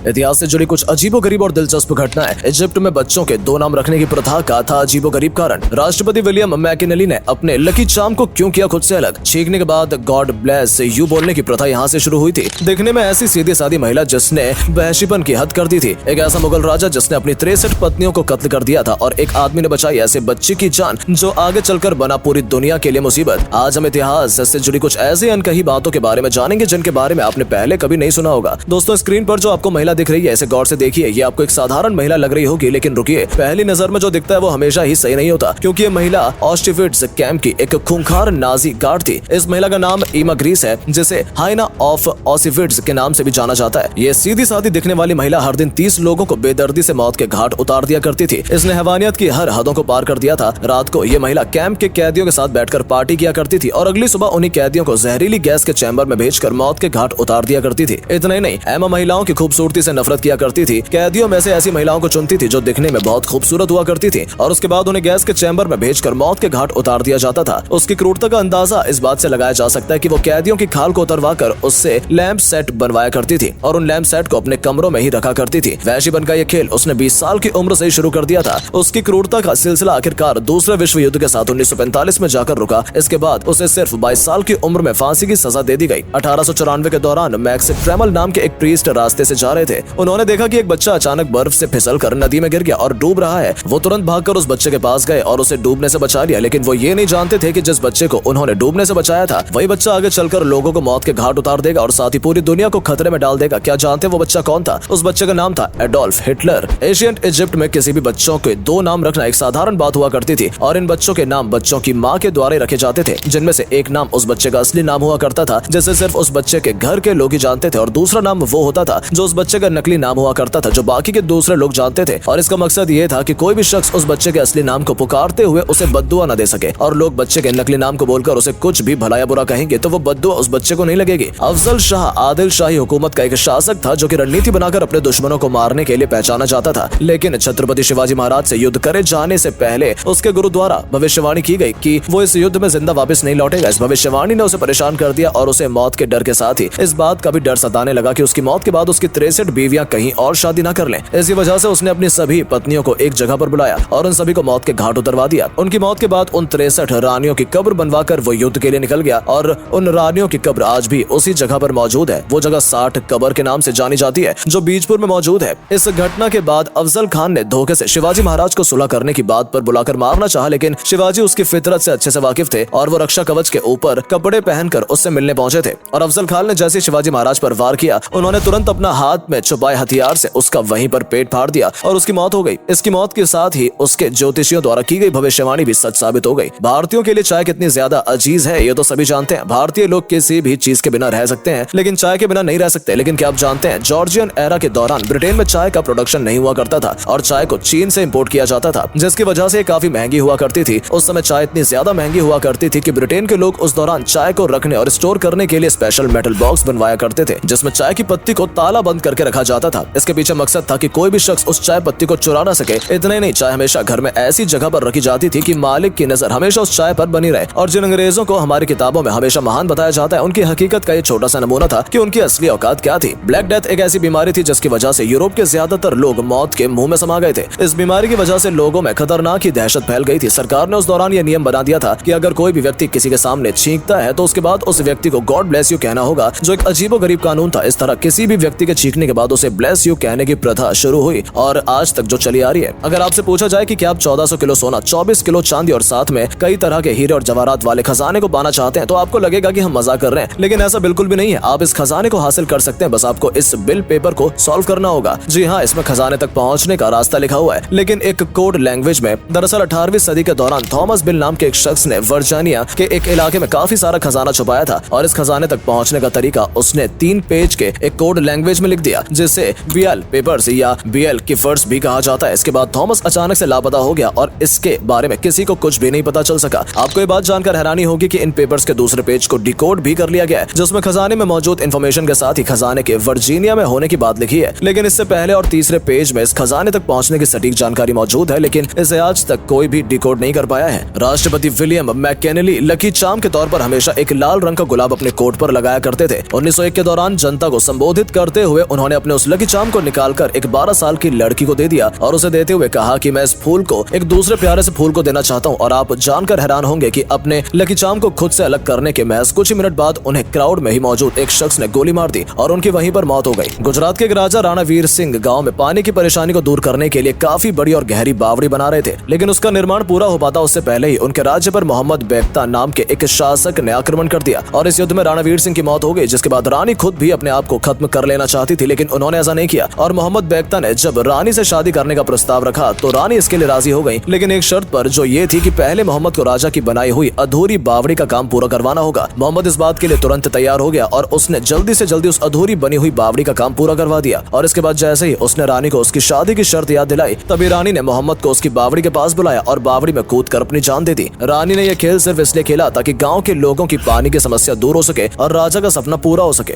इतिहास से जुड़ी कुछ अजीबोगरीब और दिलचस्प घटनाएं। इजिप्ट में बच्चों के 2 नाम रखने की प्रथा का था अजीबोगरीब कारण। राष्ट्रपति विलियम मैकिनेली ने अपने लकी चार्म को क्यों किया खुद से अलग। छींकने के बाद गॉड ब्लेस यू बोलने की प्रथा यहाँ से शुरू हुई थी। देखने में ऐसी सीधी सादी महिला जिसने बहशीपन की हद कर दी थी। एक ऐसा मुगल राजा जिसने अपनी 63 पत्नियों को कत्ल कर दिया था और एक आदमी ने बचाई ऐसे बच्चे की जान जो आगे चलकर बना पूरी दुनिया के लिए मुसीबत। आज हम इतिहास से जुड़ी कुछ ऐसी अनकही बातों के बारे में जानेंगे जिनके बारे में आपने पहले कभी नहीं सुना होगा। दोस्तों, स्क्रीन पर जो आपको महिला दिख रही है इसे गौर से देखिए। ये आपको एक साधारण महिला लग रही होगी, लेकिन रुकिए, पहली नजर में जो दिखता है वो हमेशा ही सही नहीं होता, क्योंकि ये महिला ऑस्टिविट्स कैंप की एक खूंखार नाजी गार्ड थी। इस महिला का नाम ईमा ग्रीस है, जिसे हाइना ऑफ ऑस्टिविट्स के नाम से भी जाना जाता है। ये सीधी सादी दिखने वाली महिला हर दिन 30 लोगों को बेदर्दी से मौत के घाट उतार दिया करती थी। इसने हैवानियत की हर हदों को पार कर दिया था। रात को ये महिला कैंप के कैदियों के साथ बैठकर पार्टी किया करती थी और अगली सुबह उन्हीं कैदियों को जहरीली गैस के चैम्बर में भेजकर मौत के घाट उतार दिया करती थी। इतना ही नहीं, एमा महिलाओं की खूबसूरती से नफरत किया करती थी। कैदियों में से ऐसी महिलाओं को चुनती थी जो दिखने में बहुत खूबसूरत हुआ करती थी और उसके बाद उन्हें गैस के चैम्बर में भेजकर मौत के घाट उतार दिया जाता था। उसकी क्रूरता का अंदाजा इस बात से लगाया जा सकता है कि वो कैदियों की खाल को उतरवाकर उससे लैंप सेट बनवाया करती थी और उन लैंप सेट को अपने कमरों में ही रखा करती थी। वैश्यपन का ये खेल उसने 20 साल की उम्र से ही शुरू कर दिया था। उसकी क्रूरता का सिलसिला आखिरकार दूसरे विश्व युद्ध के साथ 1945 में जाकर रुका। इसके बाद उसे सिर्फ 22 साल की उम्र में फांसी की सजा दे दी गई। 1894 के दौरान मैक्स ट्रेमल नाम के एक प्रीस्ट रास्ते से जा रहे थे। उन्होंने देखा कि एक बच्चा अचानक बर्फ से फिसलकर नदी में गिर गया और डूब रहा है। वो तुरंत भागकर उस बच्चे के पास गए और उसे डूबने से बचा लिया, लेकिन वो ये नहीं जानते थे कि जिस बच्चे को उन्होंने डूबने से बचाया था वही बच्चा आगे चलकर लोगों को मौत के घाट उतार देगा और साथ ही पूरी दुनिया को खतरे में डाल देगा। क्या जानते वो बच्चा कौन था? उस बच्चे का नाम था एडोल्फ हिटलर। एशियंट इजिप्ट में किसी भी बच्चों के 2 नाम रखना एक साधारण बात हुआ करती थी और इन बच्चों के नाम बच्चों की माँ के द्वारा रखे जाते थे, जिनमें से एक नाम उस बच्चे का असली नाम हुआ करता था जिसे सिर्फ उस बच्चे के घर के लोग ही जानते थे, और दूसरा नाम वो होता था जो उस बच्चे का नकली नाम हुआ करता था जो बाकी के दूसरे लोग जानते थे। और इसका मकसद ये था कि कोई भी शख्स उस बच्चे के असली नाम को पुकारते हुए उसे बद्दुआ न दे सके, और लोग बच्चे के नकली नाम को बोलकर उसे कुछ भी भला या बुरा कहेंगे तो वो बद्दुआ उस बच्चे को नहीं लगेगी। अफजल शाह आदिल शाही हुकूमत का एक शासक था जो कि रणनीति बनाकर अपने दुश्मनों को मारने के लिए पहचाना जाता था, लेकिन छत्रपति शिवाजी महाराज से युद्ध करे जाने से पहले उसके गुरु द्वारा भविष्यवाणी की गई कि वो इस युद्ध में जिंदा वापस नहीं लौटेगा। इस भविष्यवाणी ने उसे परेशान कर दिया और उसे मौत के डर के साथ ही इस बात का भी डर सताने लगा कि उसकी मौत के बाद उसकी 63 बीवियां कहीं और शादी न कर लें। इसी वजह से उसने अपनी सभी पत्नियों को एक जगह पर बुलाया और उन सभी को मौत के घाट उतरवा दिया। उनकी मौत के बाद उन 63 रानियों की कब्र बनवाकर वो युद्ध के लिए निकल गया और उन रानियों की कब्र आज भी उसी जगह पर मौजूद है। वो जगह 60 कब्र के नाम से जानी जाती है जो बीजपुर में मौजूद है। इस घटना के बाद अफजल खान ने धोखे से शिवाजी महाराज को सुलह करने की बात पर बुलाकर मारना चाहा, लेकिन शिवाजी उसकी फितरत से अच्छे से वाकिफ थे और वो रक्षा कवच के ऊपर कपड़े पहनकर उससे मिलने पहुंचे थे। और अफजल खान ने जैसे शिवाजी महाराज पर वार किया, उन्होंने तुरंत अपना हाथ में छुपाए हथियार से उसका वहीं पर पेट फाड़ दिया और उसकी मौत हो गई। इसकी मौत के साथ ही उसके ज्योतिषियों द्वारा की गई भविष्यवाणी भी सच साबित हो गई। भारतीयों के लिए चाय कितनी ज्यादा अजीज है ये तो सभी जानते हैं। भारतीय लोग किसी भी चीज के बिना रह सकते हैं लेकिन चाय के बिना नहीं रह सकते। लेकिन क्या आप जानते हैं, जॉर्जियन एरा के दौरान ब्रिटेन में चाय का प्रोडक्शन नहीं हुआ करता था और चाय को चीन से इंपोर्ट किया जाता था, जिसकी वजह से काफी महंगी हुआ करती थी। उस समय चाय इतनी ज्यादा महंगी हुआ करती थी कि ब्रिटेन के लोग उस दौरान चाय को रखने और स्टोर करने के लिए स्पेशल मेटल बॉक्स बनवाया करते थे जिसमें चाय की पत्ती को ताला बंद करके रखा जाता था। इसके पीछे मकसद था कि कोई भी शख्स उस चाय पत्ती को चुरा ना सके। इतना ही नहीं, चाय हमेशा घर में ऐसी जगह पर रखी जाती थी कि मालिक की नजर हमेशा उस चाय पर बनी रहे। और जिन अंग्रेजों को हमारी किताबों में हमेशा महान बताया जाता है, उनकी हकीकत का ये छोटा सा नमूना था कि उनकी असली औकात क्या थी। ब्लैक डेथ एक ऐसी बीमारी थी जिसकी वजह से यूरोप के ज्यादातर लोग मौत के मुंह में समा गए थे। इस बीमारी की वजह से लोगों में खतरनाक ही दहशत फैल गई थी। सरकार ने उस दौरान ये नियम बना दिया था कि अगर कोई भी व्यक्ति किसी के सामने छींकता है तो उसके बाद उस व्यक्ति को गॉड ब्लेस यू कहना होगा, जो एक अजीबोगरीब कानून था। इस तरह किसी भी व्यक्ति के छींकने के बाद उसे ब्लेस यू कहने की प्रथा शुरू हुई और आज तक जो चली आ रही है। अगर आपसे पूछा जाए कि क्या आप 1400 किलो सोना, 24 किलो चांदी और साथ में कई तरह के हीरे और जवाहरात वाले खजाने को पाना चाहते हैं तो आपको लगेगा कि हम मजाक कर रहे हैं, लेकिन ऐसा बिल्कुल भी नहीं है। आप इस खजाने को हासिल कर सकते हैं, बस आपको इस बिल पेपर को सॉल्व करना होगा। जी हाँ, इसमें खजाने तक पहुंचने का रास्ता लिखा हुआ है, लेकिन एक कोड लैंग्वेज में। दरअसल 18वीं सदी के दौरान थॉमस बिल नाम के एक शख्स ने वर्जीनिया के एक इलाके में काफी सारा खजाना छुपाया था और इस खजाने तक पहुंचने का तरीका उसने 3 पेज के एक कोड लैंग्वेज में लिख दिया, जिसे बीएल पेपर्स या बीएल किफर्स भी कहा जाता है। इसके बाद थॉमस अचानक से लापता हो गया और इसके बारे में किसी को कुछ भी नहीं पता चल सका। आपको ये बात जानकर हैरानी होगी कि इन पेपर्स के दूसरे पेज को डिकोड भी कर लिया गया है, जिसमें खजाने में मौजूद इंफॉर्मेशन के साथ ही खजाने के वर्जीनिया में होने की बात लिखी है। लेकिन इससे पहले और तीसरे पेज में इस खजाने तक पहुंचने की सटीक जानकारी मौजूद है, लेकिन इसे आज तक कोई भी डिकोड नहीं कर पाया है। राष्ट्रपति विलियम मैकिनेली लकी चार्म के तौर पर हमेशा एक लाल रंग का गुलाब अपने कोट पर लगाया करते थे। 1901 के दौरान जनता को संबोधित करते हुए उन्होंने उन्होंने अपने उस लकी चार्म को निकालकर एक 12 साल की लड़की को दे दिया और उसे देते हुए कहा कि मैं इस फूल को एक दूसरे प्यारे से फूल को देना चाहता हूँ। और आप जानकर हैरान होंगे कि अपने लकी चार्म को खुद से अलग करने के महज कुछ ही मिनट बाद उन्हें क्राउड में ही मौजूद एक शख्स ने गोली मार दी और उनकी वहीं पर मौत हो गई। गुजरात के एक राजा राणा वीर सिंह गाँव में पानी की परेशानी को दूर करने के लिए काफी बड़ी और गहरी बावड़ी बना रहे थे, लेकिन उसका निर्माण पूरा हो पाता उससे पहले ही उनके राज्य पर मोहम्मद बेगता नाम के एक शासक ने आक्रमण कर दिया और इस युद्ध में राणा वीर सिंह की मौत हो गई। जिसके बाद रानी खुद भी अपने आप को खत्म कर लेना चाहती थी, लेकिन उन्होंने ऐसा नहीं किया और मोहम्मद बेगता ने जब रानी से शादी करने का प्रस्ताव रखा तो रानी इसके लिए राजी हो गई, लेकिन एक शर्त पर, जो ये थी कि पहले मोहम्मद को राजा की बनाई हुई अधूरी बावड़ी का काम पूरा करवाना होगा। मोहम्मद इस बात के लिए तुरंत तैयार हो गया और उसने जल्दी से जल्दी उस अधूरी बनी हुई बावड़ी का काम पूरा करवा दिया। और इसके बाद जैसे ही उसने रानी को उसकी शादी की शर्त याद दिलाई, तभी रानी ने मोहम्मद को उसकी बावड़ी के पास बुलाया और बावड़ी में कूद कर अपनी जान दे दी। रानी ने यह खेल सिर्फ इसलिए खेला ताकि गाँव के लोगों की पानी की समस्या दूर हो सके और राजा का सपना पूरा हो सके।